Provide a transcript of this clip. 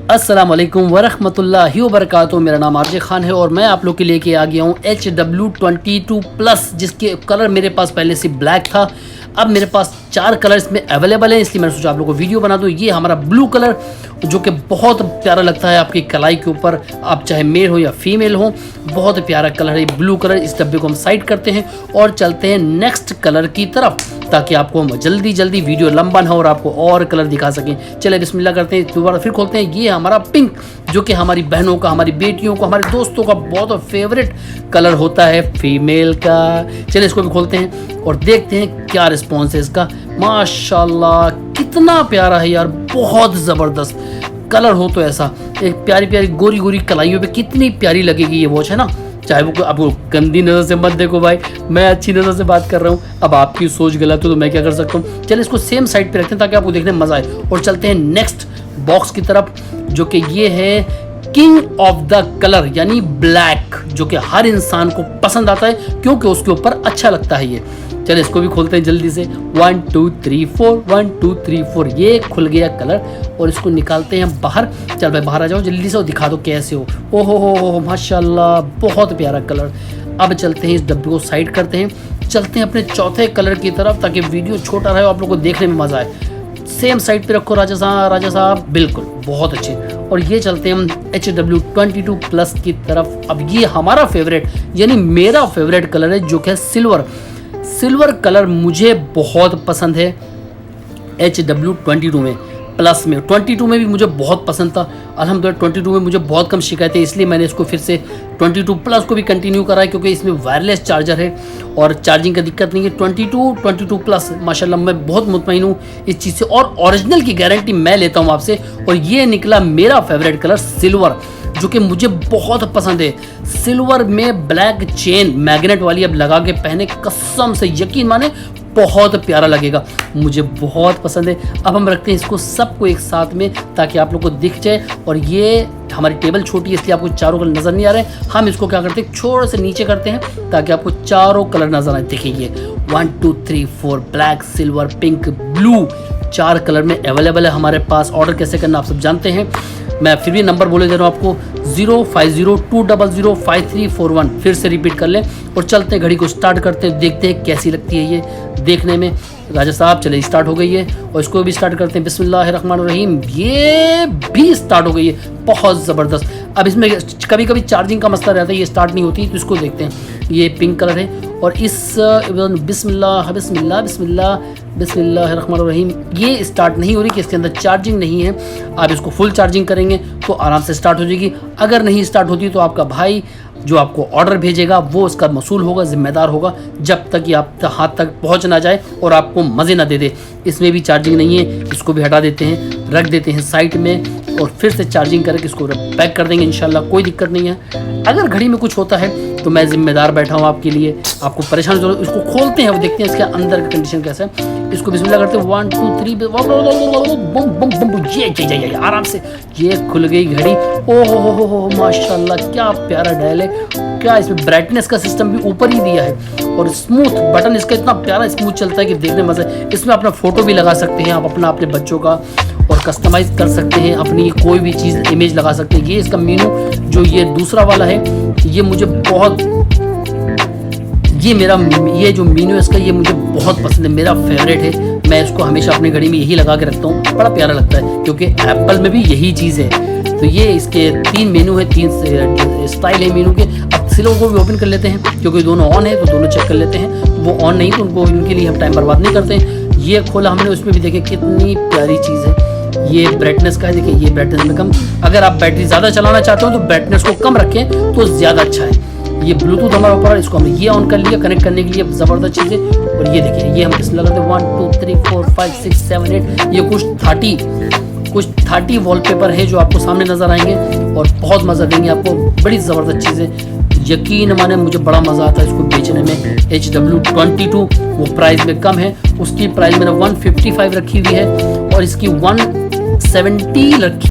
अस्सलाम वालेकुम वरहमतुल्लाहि वबरकातुहू। मेरा नाम आरजे खान है और मैं आप लोग के लिए के आ गया हूँ HW22+, जिसके कलर मेरे पास पहले से ब्लैक था। अब मेरे पास 4 कलर इसमें अवेलेबल हैं, इसलिए मैंने सोचा आप लोगों को वीडियो बना दूँ। ये हमारा ब्लू कलर जो कि बहुत प्यारा लगता है आपकी कलाई के ऊपर, आप चाहे मेल हो या फीमेल हो, बहुत प्यारा कलर है ब्लू कलर। इस डब्बे को हम साइड करते हैं और चलते हैं नेक्स्ट कलर की तरफ, ताकि आपको हम जल्दी वीडियो लंबा ना हो और आपको और कलर दिखा सकें। चले बिस्मिल्लाह करते हैं, दोबारा फिर खोलते हैं। ये हमारा पिंक, जो कि हमारी बहनों का, हमारी बेटियों का, हमारे दोस्तों का बहुत फेवरेट कलर होता है फीमेल का। चले इसको भी खोलते हैं और देखते हैं क्या रिस्पॉन्स है इसका। माशाल्लाह कितना प्यारा है यार, बहुत ज़बरदस्त कलर हो तो ऐसा। एक प्यारी प्यारी गोरी गोरी कलाइयों पे कितनी प्यारी लगेगी ये वॉच, है ना। चाहे वो आपको गंदी नज़र से मत देखो भाई, मैं अच्छी नज़र से बात कर रहा हूँ। अब आपकी सोच गलत हो तो मैं क्या कर सकता हूँ। चलिए इसको सेम साइड पे रखते हैं ताकि आपको देखने में मज़ा आए और चलते हैं नेक्स्ट बॉक्स की तरफ, जो कि ये है किंग ऑफ द कलर यानी ब्लैक, जो कि हर इंसान को पसंद आता है क्योंकि उसके ऊपर अच्छा लगता है ये। चलिए इसको भी खोलते हैं जल्दी से। 1 2 3 4 1 2 3 4 ये खुल गया कलर और इसको निकालते हैं बाहर। चल भाई बाहर आ जाओ जल्दी से और दिखा दो कैसे हो। ओहो हो माशाल्लाह बहुत प्यारा कलर। अब चलते हैं इस डब्बे को साइड करते हैं, चलते हैं अपने चौथे कलर की तरफ ताकि वीडियो छोटा रहे और आप लोग को देखने में मज़ा आए। सेम साइड पे रखो राजा साहब, बिल्कुल बहुत अच्छे। और ये चलते हैं हम HW22+ की तरफ। अब ये हमारा फेवरेट यानी मेरा फेवरेट कलर है, जो कि है सिल्वर कलर मुझे बहुत पसंद है। HW22 में प्लस में 22 में भी मुझे बहुत पसंद था। अल्हम्दुलिल्लाह 22 में मुझे बहुत कम शिकायतें, इसलिए मैंने इसको फिर से 22+ को भी कंटिन्यू करा है, क्योंकि इसमें वायरलेस चार्जर है और चार्जिंग का दिक्कत नहीं है। 22+ माशाल्लाह मैं बहुत मुतमईन हूँ इस चीज़ से और ओरिजिनल की गारंटी मैं लेता हूँ आपसे। और ये निकला मेरा फेवरेट कलर सिल्वर, जो कि मुझे बहुत पसंद है। सिल्वर में ब्लैक चेन मैग्नेट वाली अब लगा के पहने, कसम से यकीन माने बहुत प्यारा लगेगा, मुझे बहुत पसंद है। अब हम रखते हैं इसको सबको एक साथ में ताकि आप लोग को दिख जाए। और ये हमारी टेबल छोटी है इसलिए आपको चारों कलर नज़र नहीं आ रहे। हम इसको क्या करते हैं छोटे से नीचे करते हैं ताकि आपको चारों कलर नज़र आए। देखिए 1 2 3 4 black silver pink blue 4 colour में अवेलेबल है हमारे पास। ऑर्डर कैसे करना आप सब जानते हैं, मैं फिर भी नंबर बोले दे रहा हूँ आपको 0502005341। फिर से रिपीट कर लें और चलते हैं, घड़ी को स्टार्ट करते हैं, देखते हैं कैसी लगती है ये देखने में। राजा साहब चले स्टार्ट हो गई है और इसको भी स्टार्ट करते हैं। बिस्मिल्लाहिर्रहमानिर्रहीम, ये भी स्टार्ट हो गई है, बहुत ज़बरदस्त। अब इसमें कभी कभी चार्जिंग का मसला रहता है, ये स्टार्ट नहीं होती, तो इसको देखते हैं। ये पिंक कलर है और इस बिस्मिल्लाहिर्रहमानिर्रहीम ये स्टार्ट नहीं हो रही कि इसके अंदर चार्जिंग नहीं है। आप इसको फुल चार्जिंग करेंगे तो आराम से स्टार्ट हो जाएगी। अगर नहीं स्टार्ट होती तो आपका भाई जो आपको ऑर्डर भेजेगा वो उसका मसूल होगा, जिम्मेदार होगा, जब तक ये आप हाथ तक पहुंच ना जाए और आपको मज़े ना दे दे। इसमें भी चार्जिंग नहीं है, इसको भी हटा देते हैं, रख देते हैं साइड में और फिर से चार्जिंग करके इसको पैक कर देंगे इंशाल्लाह, कोई दिक्कत नहीं है। अगर घड़ी में कुछ होता है तो मैं जिम्मेदार बैठा हूँ आपके लिए, आपको परेशान जरूर। इसको खोलते हैं और देखते हैं इसके अंदर की कंडीशन कैसा है। इसको बिस्मिल्लाह करते हैं 1 2 3 बम ये आराम से ये खुल गई घड़ी। ओहो माशाल्लाह क्या प्यारा डायल है, क्या इसमें ब्राइटनेस का सिस्टम भी ऊपर ही दिया है और स्मूथ बटन इसका इतना प्यारा स्मूथ चलता है कि देखने में मजा है। इसमें अपना फोटो भी लगा सकते हैं आप, अपने बच्चों का, और कस्टमाइज कर सकते हैं अपनी कोई भी चीज़, इमेज लगा सकते हैं। ये इसका मीनू जो ये दूसरा वाला है, ये मुझे बहुत, ये जो मीनू है इसका, ये मुझे बहुत पसंद है, मेरा फेवरेट है। मैं इसको हमेशा अपनी घड़ी में यही लगा के रखता हूँ, बड़ा प्यारा लगता है क्योंकि एप्पल में भी यही चीज़ है। तो ये इसके 3 मेनू है, 3 स्टाइल है मीनू के। अब सिल्वर को भी ओपन कर लेते हैं क्योंकि दोनों ऑन है तो दोनों चेक कर लेते हैं। वो ऑन नहीं तो उनको, इनके लिए हम टाइम बर्बाद नहीं करते हैं। ये खोला हमने, उसमें भी देखें कितनी प्यारी चीज़ है। ये ब्राइटनेस का है, देखिए ये ब्राइटनेस में कम। अगर आप बैटरी ज़्यादा चलाना चाहते हो तो ब्राइटनेस को कम रखें तो ज़्यादा अच्छा है। ये ब्लूटूथ हमारा ऊपर है, इसको हमने ये ऑन कर लिया कनेक्ट करने के लिए, ज़बरदस्त चीज़ है। और ये देखिए ये हम किस लगाते हैं 1 2 3 4 5 6 7 8, ये कुछ 30 वॉलपेपर है जो आपको सामने नज़र आएंगे और बहुत मज़ा देंगे आपको, बड़ी ज़बरदस्त चीज़ है। यकीन माने मुझे बड़ा मज़ा आता है इसको बेचने में। HW22 वो प्राइस में कम है, उसकी प्राइस मैंने 155 रखी हुई है और इसकी 170 रखी